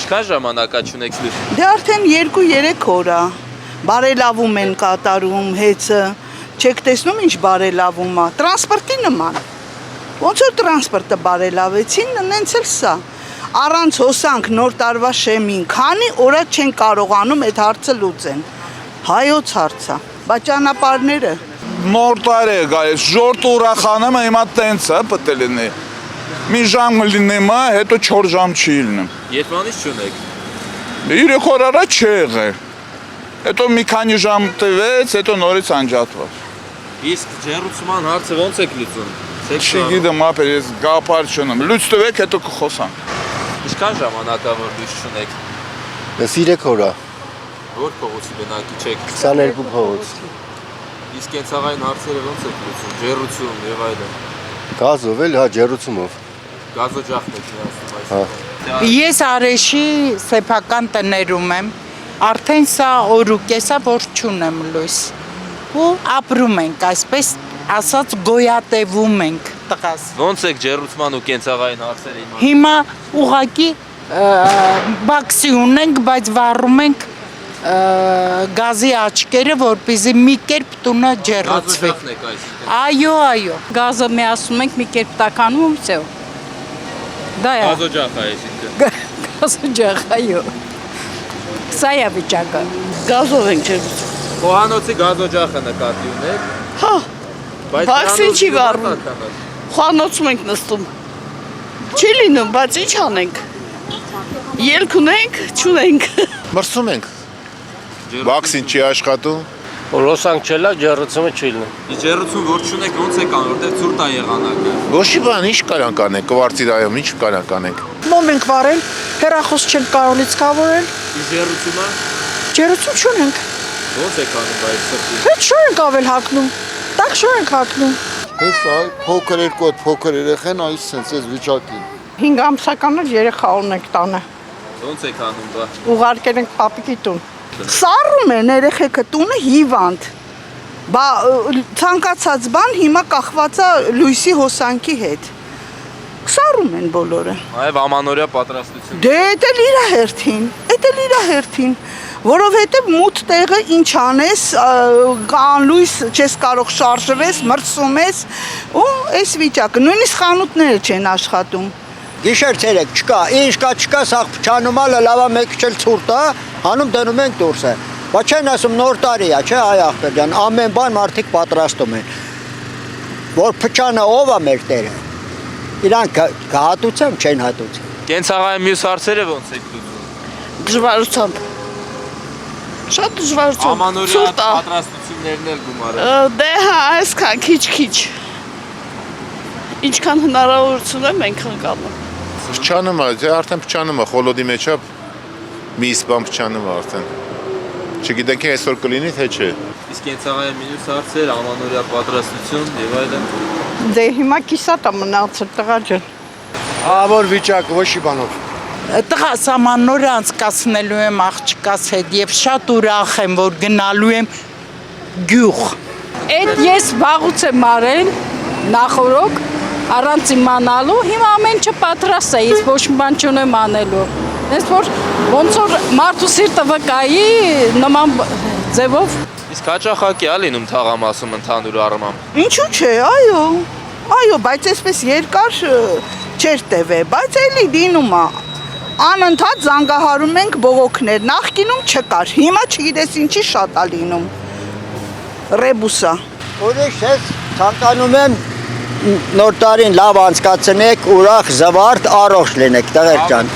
Ինչքան ժամանակա չունեք լույս։ Դե արդեն 2-3 օր է։ Բարելավում են կատարում հեծը։ Չեք տեսնում ինչ բարելավում է։ Տրանսպորտի նման։ Ոնց որ տրանսպորտը բարելավեցին, նենց էլ սա։ Առանց հոսանք նոր տարվա շեմին, քանի օրա չեն կարողանում այդ հարցը լուծեն։ Հայոց հարցը, բայց ճանապարհները Նոր տարի է գալիս, ժորտ ուրախանումը հիմա տենց է պետք է լինի։ Մի ժամ լինի մա, հետո 4 ժամ չի լինում։ Երբանից չունեք։ 3 օր առաջ չի եղել։ Հետո մի քանի ժամ տվեց, հետո նորից անջատվեց։ Իսկ ջեռուցման հարցը ո՞նց եք լուծում։ Չգիտեմ, ապեր ես գաղափար չունեմ։ Լույս տվեք, հետո կխոսանք։ Ինչքան ժամանակա որ լույս չունեք։ Ես 3 օր է, Որ փողոցի բնակի չեք։ 22 փողոց։ Իսկ կենցաղային հարցերը ո՞նց եք լուծում։ Ջեռուցում եւ այլն։ Գազով էլ, հա, ջեռուցումով։ Գազօջախն եք միացնում Հա։ այսօր։ Ես Արեշի սեփական տներում եմ, արդեն սա օրուկեսա, որ չունեմ լույս։ Ու ապրում ենք, այսպես ասած գոյատևում ենք տղաս։ Ոնց եք ջեռուցման ու կենցաղային հարցերը իմանում։ Հիմա ուղակի բաքսի ունենք, բայց վառում ենք գազի աչքերը, որպեսզի մի կերպ տունը ջեռուցվի։ Գազօջախն եք այսինքն։ Այո։ Գազը միացնում ենք մի կերպ տականում ու всё։ Դա է Գազօջախ է այսինքն։ գազօջախ, այո։ Սա է վիճակը։ գազով ենք ջերուցում։ Խոհանոցի գազօջախը նկատի ունեք։ Հա, Բայց բաքսին չի վառվում։ վառվում։ խոհանոցում ենք նստում։ Չի լինում, բայց ինչ անենք։ Ելք ունենք, չունենք։ Մրսում ենք։ Բաքսին չի աշխատում։ Լոսանք չելա, ջեռուցումը չի լինում։ Ջեռուցում որ չունեք ոնց եք անում, որտեղ ցուրտ է եղանակը։ Ոչի բան, ինչ կարանք անենք, կվարտիրայում, ինչ կարանք անենք։ Մոմ ենք վարել, հեռախոս չենք կարող լիցքավորել, Ջեռուցումը ջերուցում չունենք, ոնց եք անում բայց սրտի։ հետ շոր ենք ավել հակնում, տակ շոր ենք հակնում։ Հես այ փոքր երկու հատ փոքր երեխեն այս sense էս վիճակին։ 5 ամսական երեխա ունենք տանը, Ոնց եք անում դա։ ուղարկել ենք պապիկի տուն։ Սառում են երեխեքը տունը հիվանդ։ Բա ցանկացած բան հիմա կախված է լույսի հոսանքի հետ։ Սառում են բոլորը։ Այո, ամանորյա պատրաստություն։ Դե էդ էլ իր հերթին, որովհետև մութ տեղը ինչ անես, անլույս չես կարող շարժվես, մրսում ու այս վիճակը, նույնիսկ խանութները չեն աշխատում։ Գիշեր ցերեկ չկա, ինչ կա չկա, սա փչանում ալը լավա մեկ չել ցուրտ է, հանում դնում ենք դուրսը։ Բայց չեն ասում նոր տարի է, չէ, այ ախպեր ջան, ամեն բան մարդիկ պատրաստում են։ Որ փչանը ով է մեր Տերը։ Իրանք կհատուցեմ, չեն հատուցում։ Կենցաղային մյուս հարցերը ոնց եք լուծում։ Դժվարությամբ։ Շատ դժվարությամբ։ Ամանորյա պատրաստություններն էլ գումարը։ Դե հա, այսքան քիչ։ Ինչքան հնարավորություն է մենք ընկալում։ Փչանում է, դե արդեն փչանում է, խոլոդի մեջ է մի իսպան փչանում է արդեն։ Չգիտենք այսօր կլինի թե չէ։ Իսկ կենցաղային մյուս հարցեր, ամանորյա պատրաստություն եւ այլն։ Դե հիմա կիսատ է մնացել տղա ջան։ Ավոր վիճակ, ոչի բանով։ Տղա սամանորը անցկացնելու եմ աղջկաս հետ եւ շատ ուրախ եմ, որ գնալու եմ գյուղ։ Այդ ես վաղուց եմ արել նախորոք առանց իմանալու, հիմա ամեն ինչ պատրաստ է, ես ոչ մի բան չունեմ անելու։ Ես որ ոնց որ մարդու սիրտը վկայի նման ձևով։ Իսկ հաճախակի է լինում թաղամասում ընդհանուր առմամբ։ Ինչու՞ չէ, այո, բայց այսպես երկար չէր տևե, բայց էլի դինում է։ Անընդհատ զանգահարում ենք բողոքներ, նախկինում չկար, հիմա չգիտես ինչի շատ է լինում։ Ռեբուսա։ Ուրիշ ես ցանկանում եմ նոր տարին լավ անցկացնեք, ուրախ, զվարթ, առողջ լինեք, տղեր ջան։